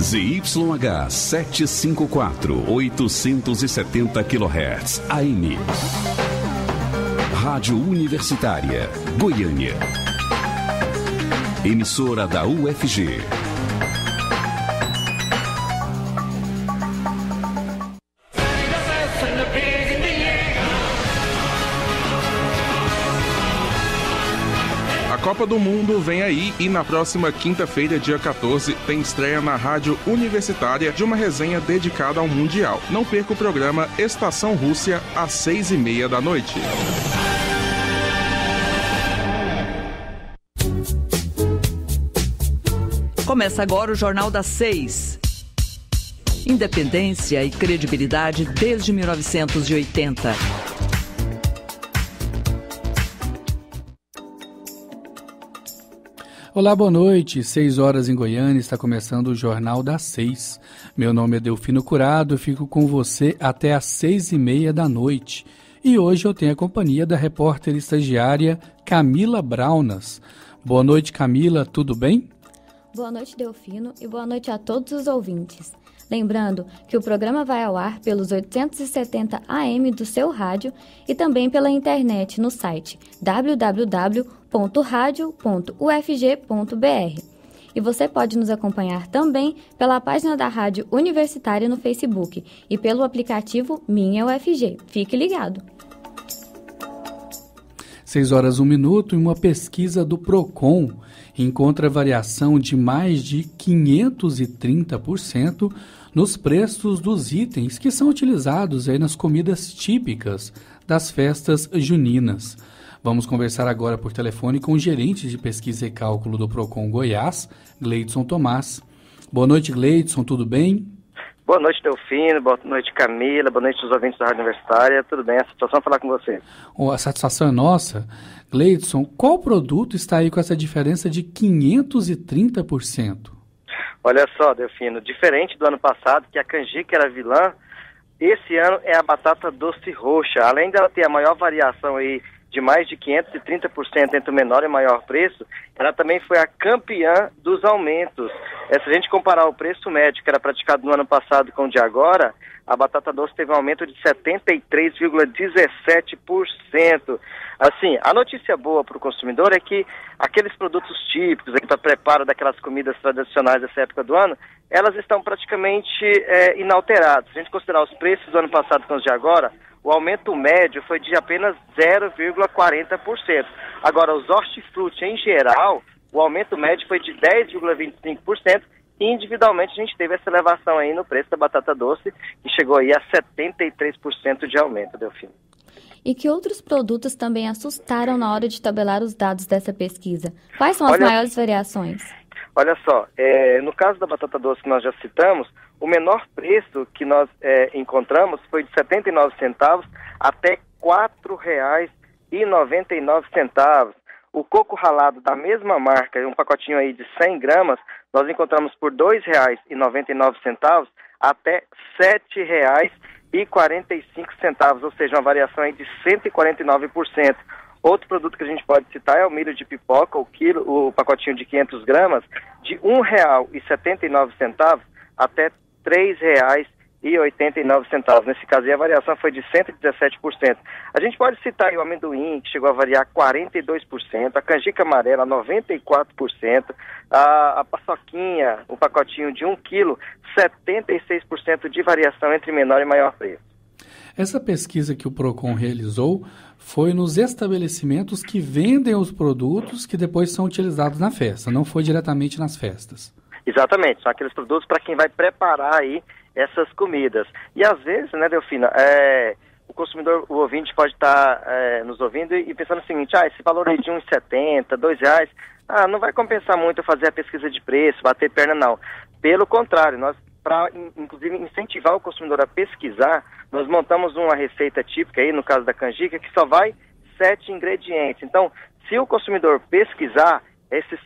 ZYH 754, 870 kHz, AM. Rádio Universitária, Goiânia. Emissora da UFG. A Copa do Mundo vem aí e na próxima quinta-feira, dia 14, tem estreia na Rádio Universitária de uma resenha dedicada ao Mundial. Não perca o programa Estação Rússia, às 6h30 da noite. Começa agora o Jornal das 6. Independência e credibilidade desde 1980. Olá, boa noite. 6 horas em Goiânia, está começando o Jornal das 6. Meu nome é Delfino Curado, eu fico com você até às 6h30 da noite. E hoje eu tenho a companhia da repórter estagiária Camila Braunas. Boa noite, Camila, tudo bem? Boa noite, Delfino, e boa noite a todos os ouvintes. Lembrando que o programa vai ao ar pelos 870 AM do seu rádio e também pela internet no site www.radio.ufg.br. E você pode nos acompanhar também pela página da Rádio Universitária no Facebook e pelo aplicativo Minha UFG. Fique ligado! 6 horas 1 minuto e uma pesquisa do Procon encontra variação de mais de 530% nos preços dos itens que são utilizados aí nas comidas típicas das festas juninas. Vamos conversar agora por telefone com o gerente de pesquisa e cálculo do Procon Goiás, Gleidson Tomás. Boa noite, Gleidson, tudo bem? Boa noite, Delfino. Boa noite, Camila. Boa noite aos ouvintes da Rádio Universitária. Tudo bem? A satisfação é falar com você. A satisfação é nossa. Gleidson, qual produto está aí com essa diferença de 530%? Olha só, Delfino, diferente do ano passado, que a canjica era vilã, esse ano é a batata doce roxa. Além dela ter a maior variação aí de mais de 530% entre o menor e o maior preço, ela também foi a campeã dos aumentos. Se a gente comparar o preço médio que era praticado no ano passado com o de agora, a batata doce teve um aumento de 73,17%. Assim, a notícia boa para o consumidor é que aqueles produtos típicos para preparo daquelas comidas tradicionais dessa época do ano, elas estão praticamente inalteradas. Se a gente considerar os preços do ano passado com os de agora, o aumento médio foi de apenas 0,40%. Agora, os hortifruti em geral, o aumento médio foi de 10,25%. E individualmente a gente teve essa elevação aí no preço da batata doce, que chegou aí a 73% de aumento, Delfino. E que outros produtos também assustaram na hora de tabelar os dados dessa pesquisa? Quais são as maiores variações? Olha só, no caso da batata doce que nós já citamos, o menor preço que nós encontramos foi de 79 centavos até R$ 4,99. O coco ralado da mesma marca, um pacotinho aí de 100 gramas, nós encontramos por R$ 2,99 até R$ 7,45, ou seja, uma variação aí de 149%. Outro produto que a gente pode citar é o milho de pipoca, o pacotinho de 500 gramas, de R$ 1,79 até R$ 3,89. Nesse caso, a variação foi de 117%. A gente pode citar aí o amendoim, que chegou a variar 42%, a canjica amarela, 94%, a paçoquinha, o pacotinho de 1 quilo, 76% de variação entre menor e maior preço. Essa pesquisa que o Procon realizou foi nos estabelecimentos que vendem os produtos que depois são utilizados na festa, não foi diretamente nas festas. Exatamente, são aqueles produtos para quem vai preparar aí essas comidas. E às vezes, né, Delfina, o consumidor, o ouvinte pode estar nos ouvindo e pensando o seguinte, esse valor aí de R$ 1,70, R$ 2, não vai compensar muito fazer a pesquisa de preço, bater perna, não. Pelo contrário, nós, para inclusive incentivar o consumidor a pesquisar, nós montamos uma receita típica aí, no caso da canjica, que só vai 7 ingredientes. Então, se o consumidor pesquisar, esses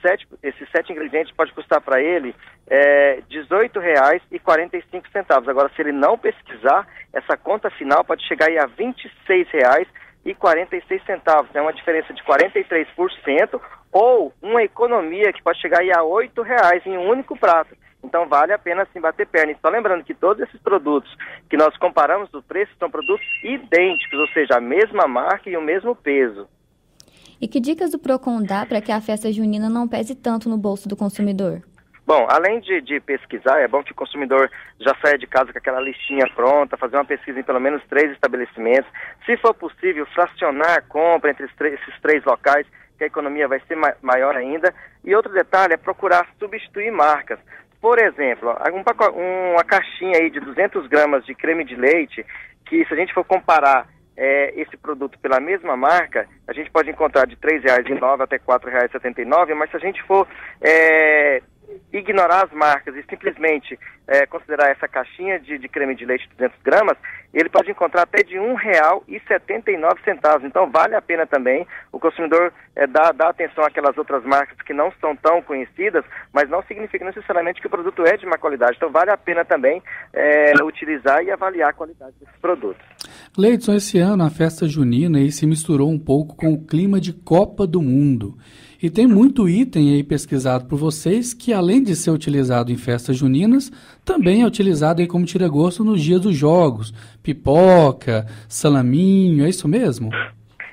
sete ingredientes pode custar para ele R$ 18,45. Agora, se ele não pesquisar, essa conta final pode chegar aí a R$ 26,46. É uma diferença de 43%, ou uma economia que pode chegar aí a R$ 8 em um único prato. Então vale a pena sim bater perna. E só lembrando que todos esses produtos que nós comparamos o preço são produtos idênticos, ou seja, a mesma marca e o mesmo peso. E que dicas o PROCON dá para que a festa junina não pese tanto no bolso do consumidor? Bom, além de pesquisar, é bom que o consumidor já saia de casa com aquela listinha pronta, fazer uma pesquisa em pelo menos 3 estabelecimentos. Se for possível, fracionar a compra entre esses 3 locais, que a economia vai ser maior ainda. E outro detalhe é procurar substituir marcas. Por exemplo, uma caixinha aí de 200 gramas de creme de leite, que se a gente for comparar esse produto pela mesma marca, a gente pode encontrar de R$ 3,09 até R$ 4,79, mas se a gente for ignorar as marcas e simplesmente considerar essa caixinha de creme de leite de 200 gramas, ele pode encontrar até de R$ 1,79. Então vale a pena também o consumidor dar atenção àquelas outras marcas que não são tão conhecidas, mas não significa necessariamente que o produto é de má qualidade. Então vale a pena também utilizar e avaliar a qualidade desses produtos. Gleidson, esse ano a festa junina aí se misturou um pouco com o clima de Copa do Mundo. E tem muito item aí pesquisado por vocês que, além de ser utilizado em festas juninas, também é utilizado aí como tira-gosto nos dias dos jogos. Pipoca, salaminho, é isso mesmo?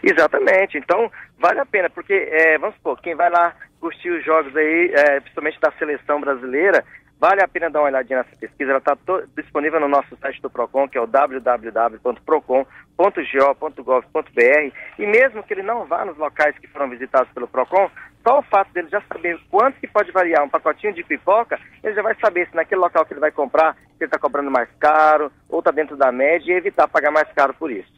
Exatamente. Então, vale a pena, porque, vamos supor, quem vai lá curtir os jogos aí, principalmente da seleção brasileira, vale a pena dar uma olhadinha nessa pesquisa. Ela está disponível no nosso site do PROCON, que é o www.procon.go.gov.br. E mesmo que ele não vá nos locais que foram visitados pelo PROCON, só o fato dele já saber quanto que pode variar um pacotinho de pipoca, ele já vai saber se naquele local que ele vai comprar, se ele está cobrando mais caro ou está dentro da média, e evitar pagar mais caro por isso.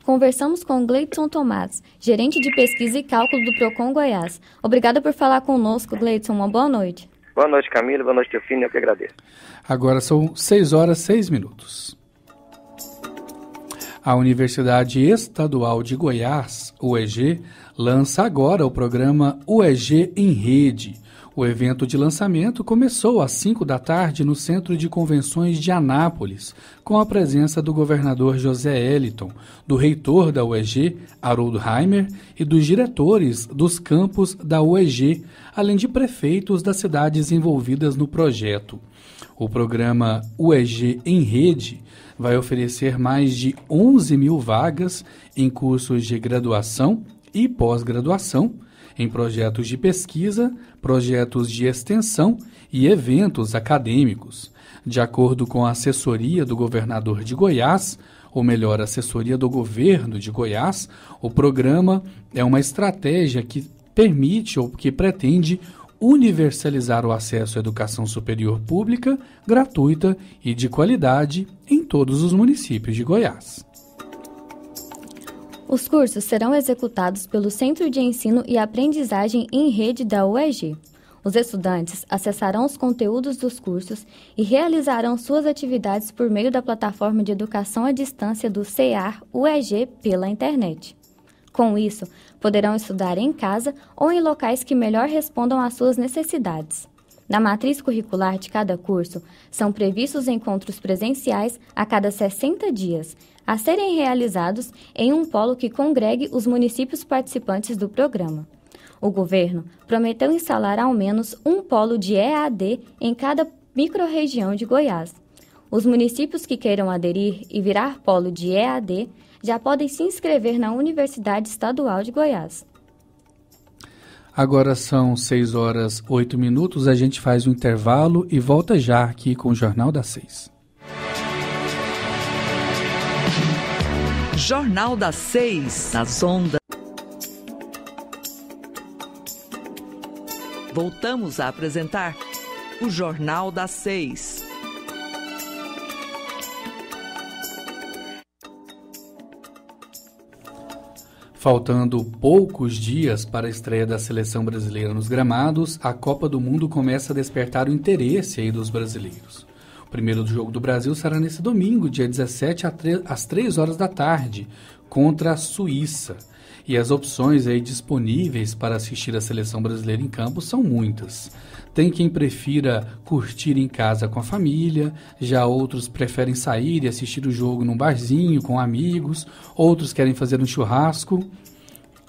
Conversamos com Gleidson Tomás, gerente de pesquisa e cálculo do PROCON Goiás. Obrigada por falar conosco, Gleidson. Uma boa noite. Boa noite, Camila. Boa noite, Teofino. Eu que agradeço. Agora são 6h06. A Universidade Estadual de Goiás, UEG, lança agora o programa UEG em Rede. O evento de lançamento começou às 5 da tarde no Centro de Convenções de Anápolis, com a presença do governador José Eliton, do reitor da UEG, Haroldo Heimer, e dos diretores dos campos da UEG, além de prefeitos das cidades envolvidas no projeto. O programa UEG em Rede vai oferecer mais de 11 mil vagas em cursos de graduação e pós-graduação, em projetos de pesquisa, projetos de extensão e eventos acadêmicos. De acordo com a assessoria do governador de Goiás, ou melhor, assessoria do governo de Goiás, o programa é uma estratégia que permite ou que pretende universalizar o acesso à educação superior pública, gratuita e de qualidade em todos os municípios de Goiás. Os cursos serão executados pelo Centro de Ensino e Aprendizagem em Rede da UEG. Os estudantes acessarão os conteúdos dos cursos e realizarão suas atividades por meio da plataforma de educação à distância do CEAR UEG pela internet. Com isso, poderão estudar em casa ou em locais que melhor respondam às suas necessidades. Na matriz curricular de cada curso, são previstos encontros presenciais a cada 60 dias, a serem realizados em um polo que congregue os municípios participantes do programa. O governo prometeu instalar ao menos um polo de EAD em cada microrregião de Goiás. Os municípios que queiram aderir e virar polo de EAD já podem se inscrever na Universidade Estadual de Goiás. Agora são 6h08, a gente faz um intervalo e volta já aqui com o Jornal das 6. Jornal das 6, nas ondas. Voltamos a apresentar o Jornal das 6. Faltando poucos dias para a estreia da seleção brasileira nos gramados, a Copa do Mundo começa a despertar o interesse aí dos brasileiros. O primeiro jogo do Brasil será nesse domingo, dia 17, às 3 horas da tarde, contra a Suíça. E as opções aí disponíveis para assistir a seleção brasileira em campo são muitas. Tem quem prefira curtir em casa com a família, já outros preferem sair e assistir o jogo num barzinho com amigos, outros querem fazer um churrasco.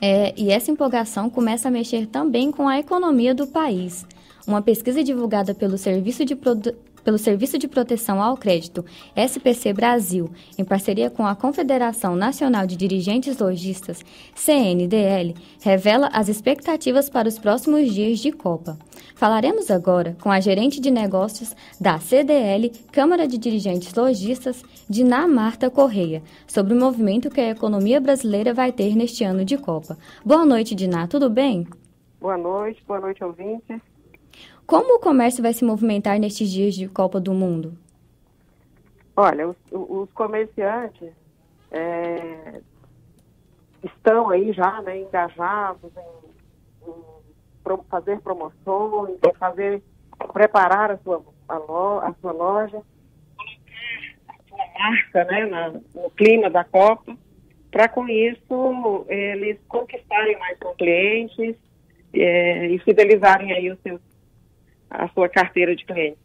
E essa empolgação começa a mexer também com a economia do país. Uma pesquisa divulgada pelo Serviço de Proteção ao Crédito, SPC Brasil, em parceria com a Confederação Nacional de Dirigentes Lojistas, CNDL, revela as expectativas para os próximos dias de Copa. Falaremos agora com a gerente de negócios da CDL, Câmara de Dirigentes Lojistas, Diná Marta Correia, sobre o movimento que a economia brasileira vai ter neste ano de Copa. Boa noite, Diná, tudo bem? Boa noite, ouvinte. Como o comércio vai se movimentar nestes dias de Copa do Mundo? Olha, os comerciantes estão aí já, né, engajados em fazer promoções, preparar a sua loja, a sua marca, né, no clima da Copa, para com isso eles conquistarem mais clientes e fidelizarem aí a sua carteira de clientes.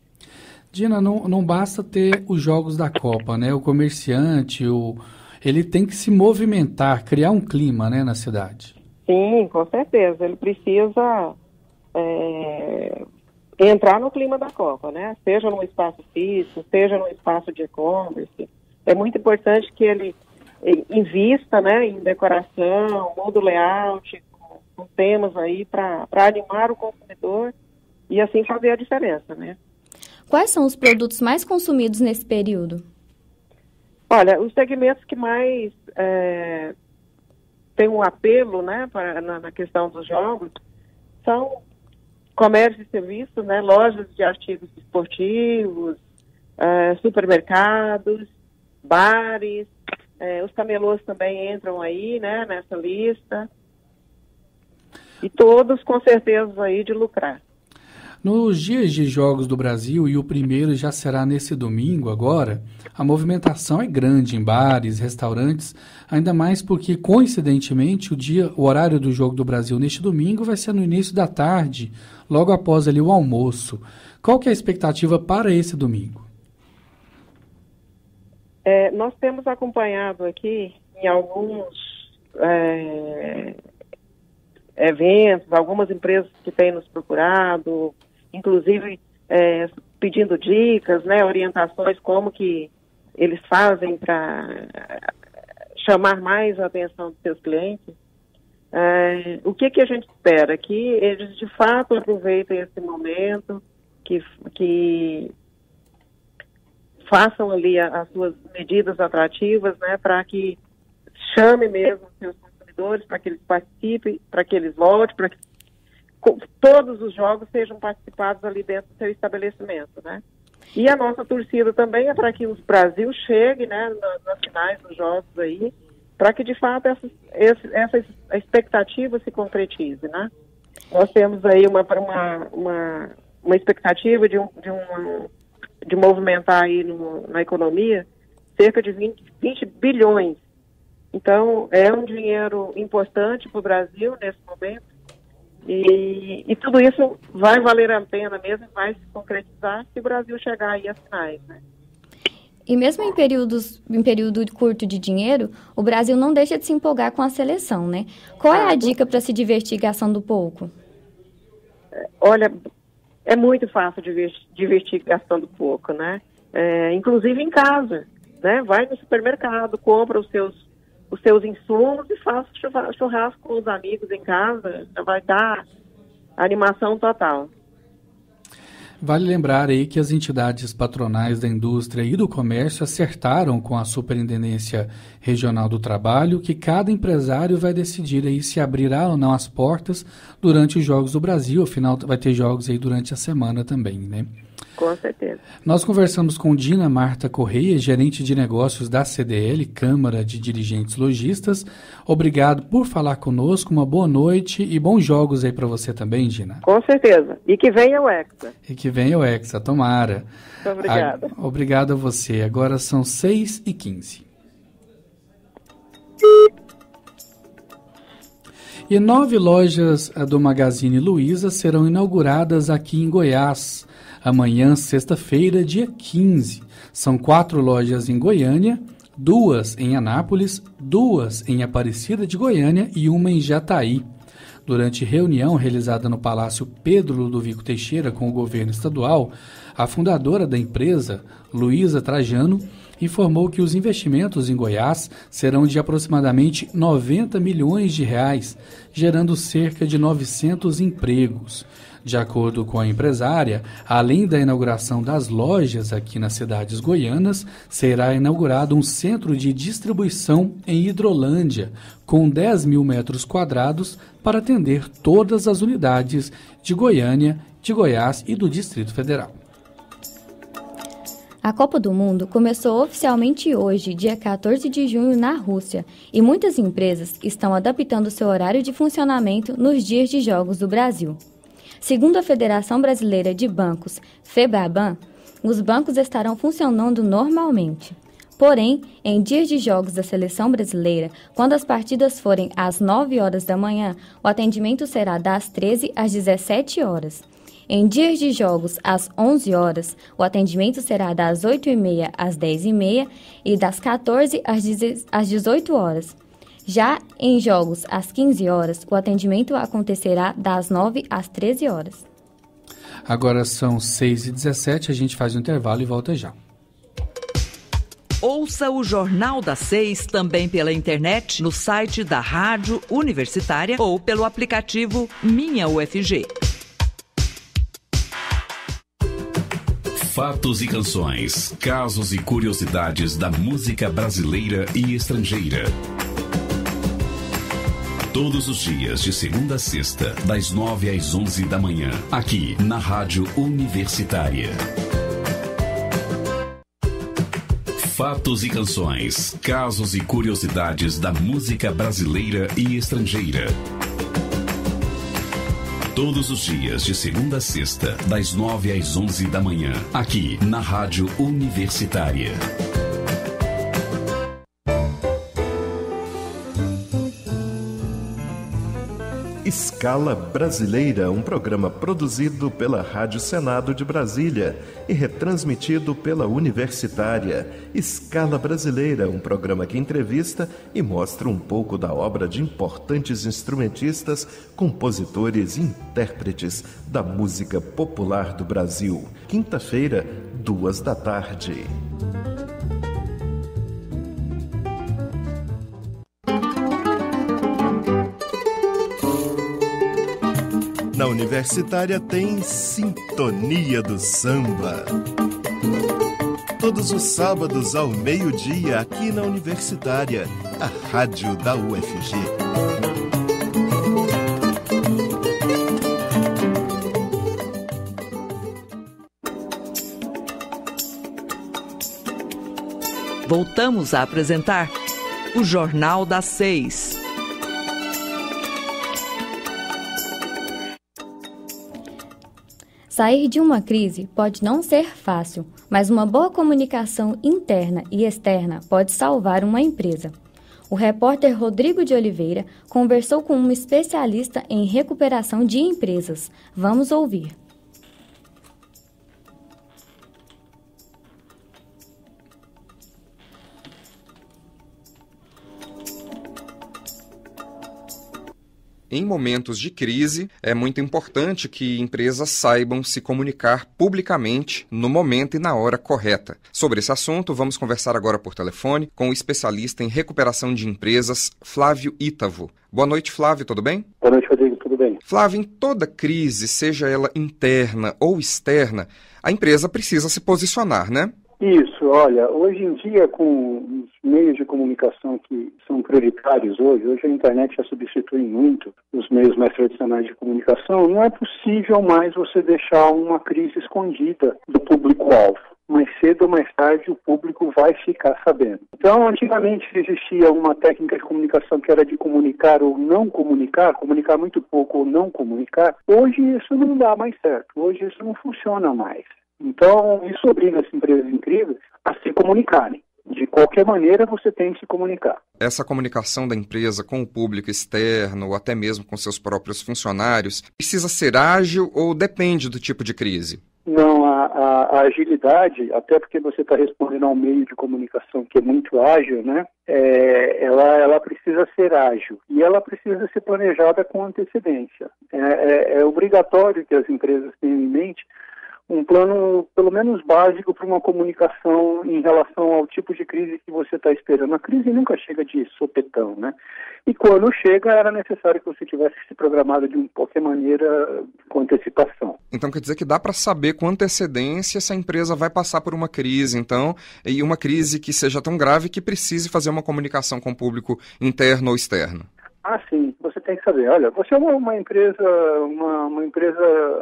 Dina, não basta ter os jogos da Copa, né? O comerciante, ele tem que se movimentar, criar um clima, né, na cidade. Sim, com certeza. Ele precisa entrar no clima da Copa, né? Seja num espaço físico, seja num espaço de e-commerce. É muito importante que ele invista, né, em decoração, muda o layout, com temas aí para animar o consumidor e assim fazer a diferença, né? Quais são os produtos mais consumidos nesse período? Olha, os segmentos que mais têm um apelo, né, na questão dos jogos, são comércio e serviços, né, lojas de artigos esportivos, supermercados, bares, os camelôs também entram aí, né, nessa lista, e todos com certeza aí de lucrar. Nos dias de Jogos do Brasil, e o primeiro já será nesse domingo agora, a movimentação é grande em bares, restaurantes, ainda mais porque, coincidentemente, o horário do Jogo do Brasil neste domingo vai ser no início da tarde, logo após ali o almoço. Qual que é a expectativa para esse domingo? Nós temos acompanhado aqui em alguns eventos, algumas empresas que têm nos procurado, inclusive pedindo dicas, né, orientações, como que eles fazem para chamar mais a atenção dos seus clientes. O que a gente espera? Que eles de fato aproveitem esse momento, que façam ali as suas medidas atrativas, né, para que chame mesmo os seus consumidores, para que eles participem, para que eles voltem, para que todos os jogos sejam participados ali dentro do seu estabelecimento, né? E a nossa torcida também é para que o Brasil chegue, né, nas finais dos jogos aí, para que de fato essa expectativa se concretize, né? Nós temos aí uma expectativa de movimentar aí na economia cerca de 20 bilhões. Então, é um dinheiro importante para o Brasil nesse momento e tudo isso vai valer a pena mesmo, vai se concretizar se o Brasil chegar aí às finais, né? E mesmo em período curto de dinheiro, o Brasil não deixa de se empolgar com a seleção, né? Qual é a dica para se divertir gastando pouco? Olha, é muito fácil divertir gastando pouco, né? Inclusive em casa, né? Vai no supermercado, compra os seus insumos e faz churrasco com os amigos em casa, vai dar animação total. Vale lembrar aí que as entidades patronais da indústria e do comércio acertaram com a Superintendência Regional do Trabalho que cada empresário vai decidir aí se abrirá ou não as portas durante os Jogos do Brasil. Afinal, vai ter jogos aí durante a semana também, né? Com certeza. Nós conversamos com Diná Marta Correia, gerente de negócios da CDL, Câmara de Dirigentes Lojistas. Obrigado por falar conosco, uma boa noite e bons jogos aí para você também, Diná. Com certeza. E que venha o Hexa. E que venha o Hexa, tomara. Muito obrigada. Obrigado a você. Agora são 6h15. E 9 lojas do Magazine Luiza serão inauguradas aqui em Goiás. Amanhã, sexta-feira, dia 15. São 4 lojas em Goiânia, 2 em Anápolis, 2 em Aparecida de Goiânia e 1 em Jataí. Durante reunião realizada no Palácio Pedro Ludovico Teixeira com o governo estadual, a fundadora da empresa, Luísa Trajano, informou que os investimentos em Goiás serão de aproximadamente 90 milhões de reais, gerando cerca de 900 empregos. De acordo com a empresária, além da inauguração das lojas aqui nas cidades goianas, será inaugurado um centro de distribuição em Hidrolândia, com 10 mil metros quadrados, para atender todas as unidades de Goiânia, de Goiás e do Distrito Federal. A Copa do Mundo começou oficialmente hoje, dia 14 de junho, na Rússia, e muitas empresas estão adaptando seu horário de funcionamento nos dias de jogos do Brasil. Segundo a Federação Brasileira de Bancos, FEBRABAN, os bancos estarão funcionando normalmente. Porém, em dias de jogos da seleção brasileira, quando as partidas forem às 9 horas da manhã, o atendimento será das 13 às 17 horas. Em dias de jogos às 11 horas, o atendimento será das 8h30 às 10h30 e das 14 às 18 horas. Já em jogos às 15 horas, o atendimento acontecerá das 9 às 13 horas. Agora são 6h17, a gente faz um intervalo e volta já. Ouça o Jornal das 6 também pela internet, no site da Rádio Universitária ou pelo aplicativo Minha UFG. Fatos e canções, casos e curiosidades da música brasileira e estrangeira. Todos os dias, de segunda a sexta, das 9 às 11 da manhã, aqui na Rádio Universitária. Fatos e canções, casos e curiosidades da música brasileira e estrangeira. Todos os dias, de segunda a sexta, das 9 às 11 da manhã, aqui na Rádio Universitária. Escala Brasileira, um programa produzido pela Rádio Senado de Brasília e retransmitido pela Universitária. Escala Brasileira, um programa que entrevista e mostra um pouco da obra de importantes instrumentistas, compositores e intérpretes da música popular do Brasil. Quinta-feira, 14h. Na Universitária tem Sintonia do Samba. Todos os sábados ao meio-dia, aqui na Universitária, a rádio da UFG. Voltamos a apresentar o Jornal das 6. Sair de uma crise pode não ser fácil, mas uma boa comunicação interna e externa pode salvar uma empresa. O repórter Rodrigo de Oliveira conversou com um especialista em recuperação de empresas. Vamos ouvir. Em momentos de crise, é muito importante que empresas saibam se comunicar publicamente no momento e na hora correta. Sobre esse assunto, vamos conversar agora por telefone com o especialista em recuperação de empresas, Flávio Ítavo. Boa noite, Flávio, tudo bem? Boa noite, Rodrigo, tudo bem? Flávio, em toda crise, seja ela interna ou externa, a empresa precisa se posicionar, né? Isso, olha, hoje em dia, com os meios de comunicação que são prioritários hoje a internet já substitui muito os meios mais tradicionais de comunicação, não é possível mais você deixar uma crise escondida do público-alvo. Mais cedo ou mais tarde o público vai ficar sabendo. Então, antigamente existia uma técnica de comunicação que era de comunicar ou não comunicar muito pouco ou não comunicar. Hoje isso não dá mais certo, hoje isso não funciona mais. Então, isso obriga as empresas incríveis a se comunicarem. De qualquer maneira, você tem que se comunicar. Essa comunicação da empresa com o público externo ou até mesmo com seus próprios funcionários precisa ser ágil ou depende do tipo de crise? Não, A agilidade, até porque você está respondendo a um meio de comunicação que é muito ágil, né? Ela precisa ser ágil e ela precisa ser planejada com antecedência. É obrigatório que as empresas tenham em mente um plano, pelo menos básico, para uma comunicação em relação ao tipo de crise que você está esperando. A crise nunca chega de sopetão, né? E quando chega, era necessário que você tivesse se programado de qualquer maneira com antecipação. Então quer dizer que dá para saber com antecedência se a empresa vai passar por uma crise, então, e uma crise que seja tão grave que precise fazer uma comunicação com o público interno ou externo. Ah, sim. Você tem que saber. Olha, você é uma empresa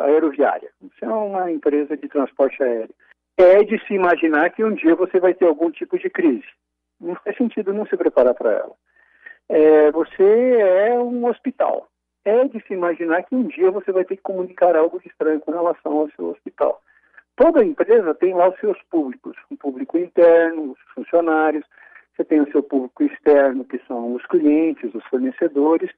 aeroviária. Você é uma empresa de transporte aéreo. É de se imaginar que um dia você vai ter algum tipo de crise. Não faz sentido não se preparar para ela. Você é um hospital. É de se imaginar que um dia você vai ter que comunicar algo de estranho com relação ao seu hospital. Toda empresa tem lá os seus públicos. Um público interno, os funcionários. Você tem o seu público externo, que são os clientes, os fornecedores,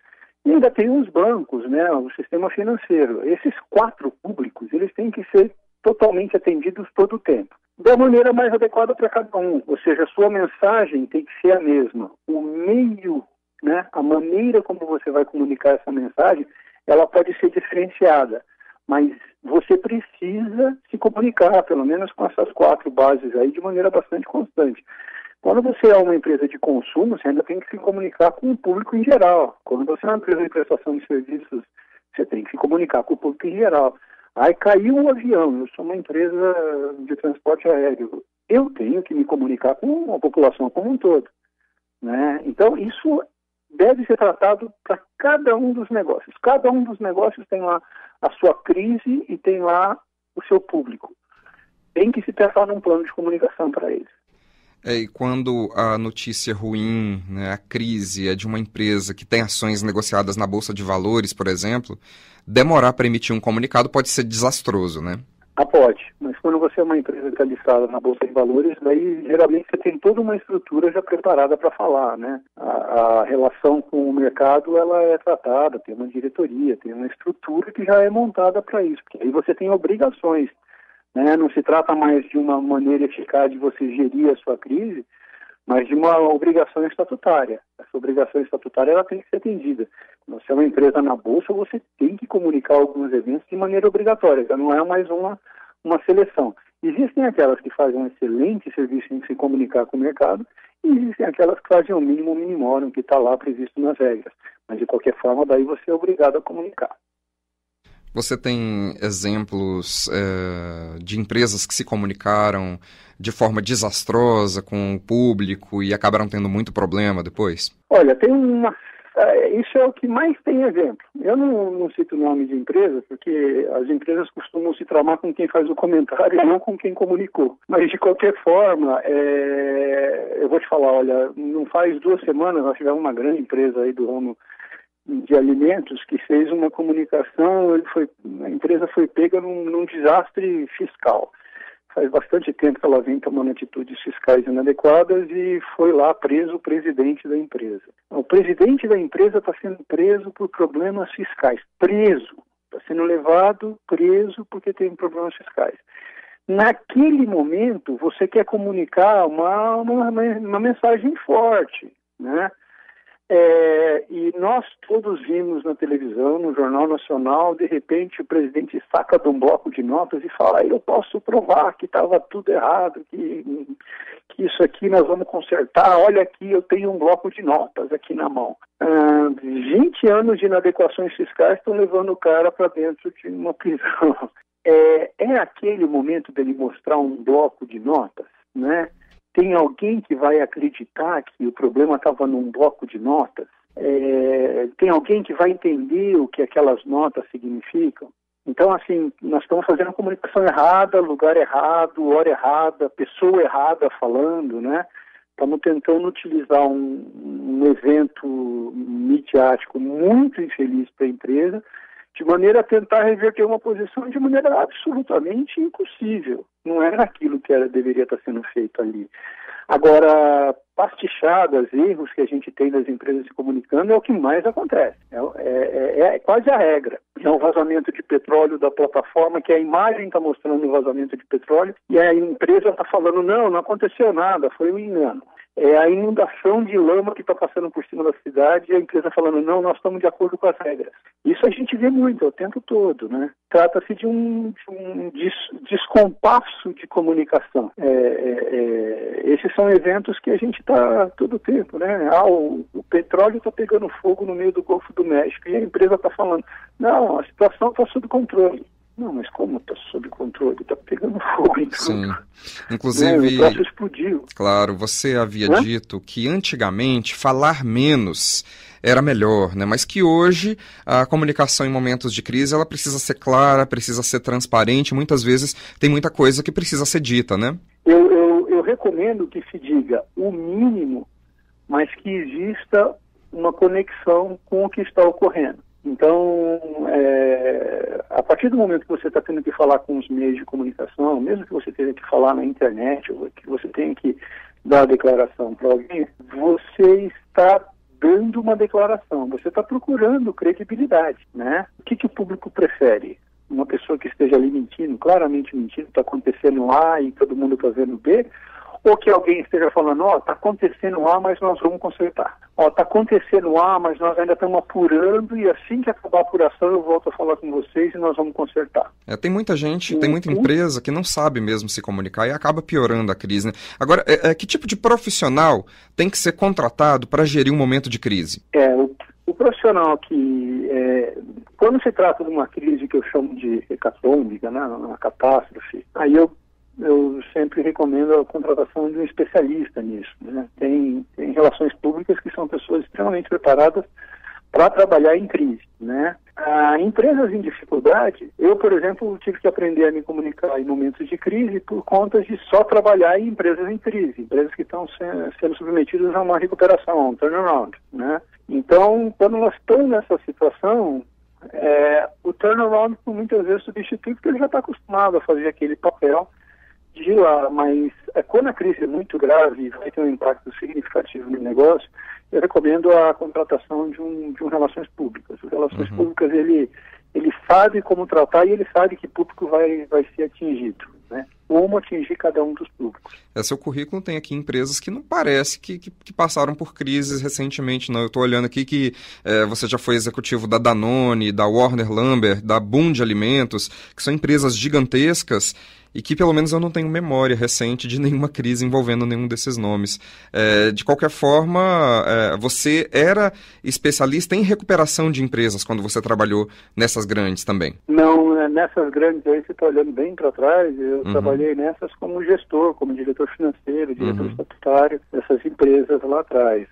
e ainda tem os bancos, né, o sistema financeiro. Esses 4 públicos, eles têm que ser totalmente atendidos todo o tempo, da maneira mais adequada para cada um. Ou seja, a sua mensagem tem que ser a mesma. O meio, né, a maneira como você vai comunicar essa mensagem, ela pode ser diferenciada, mas você precisa se comunicar, pelo menos com essas 4 bases aí, de maneira bastante constante. Quando você é uma empresa de consumo, você ainda tem que se comunicar com o público em geral. Quando você é uma empresa de prestação de serviços, você tem que se comunicar com o público em geral. Aí caiu um avião, eu sou uma empresa de transporte aéreo. Eu tenho que me comunicar com a população como um todo, né? Então, isso deve ser tratado para cada um dos negócios. Cada um dos negócios tem lá a sua crise e tem lá o seu público. Tem que se pensar num plano de comunicação para eles. E quando a notícia ruim, né, a crise é de uma empresa que tem ações negociadas na Bolsa de Valores, por exemplo, demorar para emitir um comunicado pode ser desastroso, né? Pode, mas quando você é uma empresa que está listada na Bolsa de Valores, daí geralmente você tem toda uma estrutura já preparada para falar, né? A relação com o mercado, ela é tratada, tem uma diretoria, tem uma estrutura que já é montada para isso, porque aí você tem obrigações. Não se trata mais de uma maneira eficaz de você gerir a sua crise, mas de uma obrigação estatutária. Essa obrigação estatutária ela tem que ser atendida. Quando você é uma empresa na Bolsa, você tem que comunicar alguns eventos de maneira obrigatória, já não é mais uma seleção. Existem aquelas que fazem um excelente serviço em se comunicar com o mercado e existem aquelas que fazem o mínimo minimorum, que está lá previsto nas regras. Mas, de qualquer forma, daí você é obrigado a comunicar. Você tem exemplos de empresas que se comunicaram de forma desastrosa com o público e acabaram tendo muito problema depois? Olha, tem isso é o que mais tem exemplo. Eu não cito o nome de empresa, porque as empresas costumam se tramar com quem faz o comentário e não com quem comunicou. Mas, de qualquer forma, eu vou te falar, olha, não faz 2 semanas nós tivemos uma grande empresa aí do ramo de alimentos que fez uma comunicação, a empresa foi pega num desastre fiscal. Faz bastante tempo que ela vem tomando atitudes fiscais inadequadas e foi lá preso o presidente da empresa. O presidente da empresa está sendo preso por problemas fiscais. Está sendo levado preso porque tem problemas fiscais. Naquele momento, você quer comunicar uma mensagem forte, né? E nós todos vimos na televisão, no Jornal Nacional, de repente o presidente saca de um bloco de notas e fala: eu posso provar que estava tudo errado, que isso aqui nós vamos consertar, olha aqui, eu tenho um bloco de notas aqui na mão. 20 anos de inadequações fiscais estão levando o cara para dentro de uma prisão. É aquele momento dele mostrar um bloco de notas, né? Tem alguém que vai acreditar que o problema estava num bloco de notas? Tem alguém que vai entender o que aquelas notas significam? Então, assim, nós estamos fazendo a comunicação errada, lugar errado, hora errada, pessoa errada falando, né? Estamos tentando utilizar um evento midiático muito infeliz para a empresa, de maneira a tentar reverter uma posição de maneira absolutamente impossível. Não era aquilo que deveria estar sendo feito ali. Agora, pastichadas, erros que a gente tem das empresas se comunicando é o que mais acontece. É quase a regra. É um vazamento de petróleo da plataforma, que a imagem está mostrando o vazamento de petróleo, e a empresa está falando, não aconteceu nada, foi um engano. É a inundação de lama que está passando por cima da cidade e a empresa falando, não, nós estamos de acordo com as regras. Isso a gente vê muito, o tempo todo, né? Trata-se de um descompasso de comunicação. Esses são eventos que a gente está todo o tempo, né? O petróleo está pegando fogo no meio do Golfo do México e a empresa está falando, não, a situação está sob controle. Não, mas como está sob controle? Está pegando fogo em tudo. Sim. Inclusive, o troço explodiu. Claro, você havia dito que antigamente falar menos era melhor, né? Mas que hoje a comunicação em momentos de crise ela precisa ser clara, precisa ser transparente, muitas vezes tem muita coisa que precisa ser dita, né? Eu recomendo que se diga o mínimo, mas que exista uma conexão com o que está ocorrendo. Então, a partir do momento que você está tendo que falar com os meios de comunicação, mesmo que você tenha que falar na internet, ou que você tenha que dar a declaração para alguém, você está dando uma declaração, você está procurando credibilidade, né? O que o público prefere? Uma pessoa que esteja ali mentindo, claramente mentindo, está acontecendo A e todo mundo está vendo B, ou que alguém esteja falando, está acontecendo A, mas nós vamos consertar. Está acontecendo A, mas nós ainda estamos apurando e assim que acabar a apuração eu volto a falar com vocês e nós vamos consertar. Tem muita gente, tem muita empresa que não sabe mesmo se comunicar e acaba piorando a crise, né? Agora, que tipo de profissional tem que ser contratado para gerir um momento de crise? O profissional que, quando se trata de uma crise que eu chamo de hecatômica, né, uma catástrofe, aí eu sempre recomendo a contratação de um especialista nisso, né? Tem relações públicas que são pessoas extremamente preparadas para trabalhar em crise, né? Empresas em dificuldade, eu, por exemplo, tive que aprender a me comunicar em momentos de crise por conta de só trabalhar em empresas em crise, empresas que estão sendo submetidas a uma recuperação, a um turnaround, né? Então, quando nós estamos nessa situação, o turnaround muitas vezes substitui porque ele já está acostumado a fazer aquele papel de lá, mas quando a crise é muito grave e vai ter um impacto significativo no negócio, eu recomendo a contratação de um relações públicas. As relações públicas, ele sabe como tratar e ele sabe que público vai ser atingido, né? Como atingir cada um dos públicos. Seu currículo tem aqui empresas que não parece que passaram por crises recentemente, não. Eu estou olhando aqui que você já foi executivo da Danone, da Warner Lambert, da Bunge Alimentos, que são empresas gigantescas e que pelo menos eu não tenho memória recente de nenhuma crise envolvendo nenhum desses nomes. De qualquer forma, você era especialista em recuperação de empresas quando você trabalhou nessas grandes também? Não, nessas grandes aí você está olhando bem para trás, eu trabalhei nessas como gestor, como diretor financeiro, diretor estatutário dessas empresas lá atrás.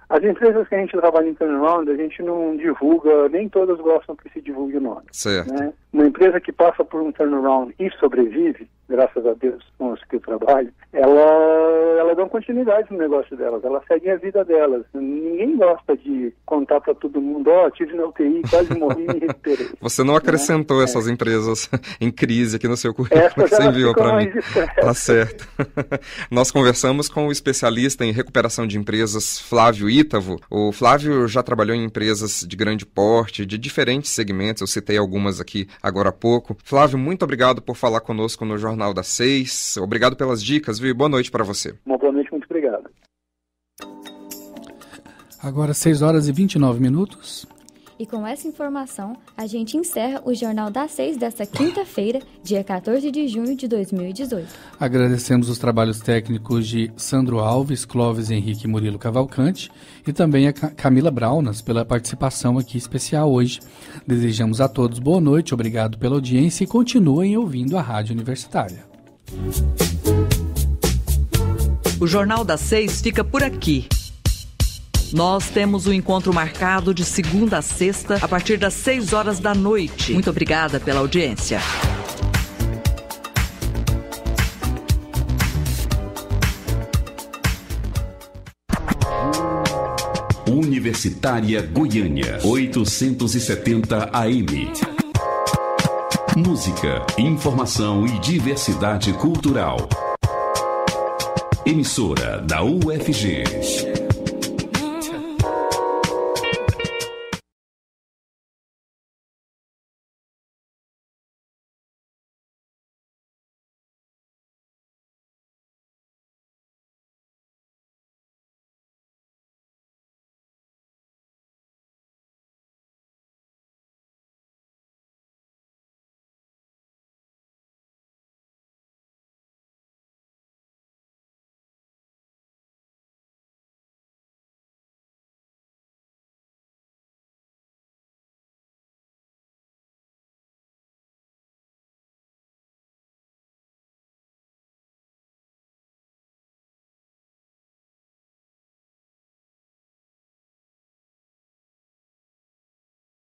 As empresas que a gente trabalha em turnaround, a gente não divulga, nem todas gostam que se divulgue o nome. Certo. Né? Uma empresa que passa por um turnaround e sobrevive, graças a Deus, com os que eu trabalho, ela dá continuidade no negócio delas, ela segue a vida delas. Ninguém gosta de contar para todo mundo, tive na UTI, quase morri e me recuperei. Você não acrescentou essas empresas em crise aqui no seu currículo que você enviou para mim. Tá certo. Nós conversamos com o especialista em recuperação de empresas, Flávio Ítavo. O Flávio já trabalhou em empresas de grande porte, de diferentes segmentos, eu citei algumas aqui agora há pouco. Flávio, muito obrigado por falar conosco no Jornal das 6. Obrigado pelas dicas, viu? Boa noite para você. Uma boa noite, muito obrigado. Agora 6 horas e 29 minutos. E com essa informação, a gente encerra o Jornal das 6 desta quinta-feira, dia 14 de junho de 2018. Agradecemos os trabalhos técnicos de Sandro Alves, Clóvis Henrique e Murilo Cavalcante e também a Camila Braunas pela participação aqui especial hoje. Desejamos a todos boa noite, obrigado pela audiência e continuem ouvindo a Rádio Universitária. O Jornal das 6 fica por aqui. Nós temos um encontro marcado de segunda a sexta, a partir das 6 horas da noite. Muito obrigada pela audiência. Universitária Goiânia, 870 AM. Música, informação e diversidade cultural. Emissora da UFG.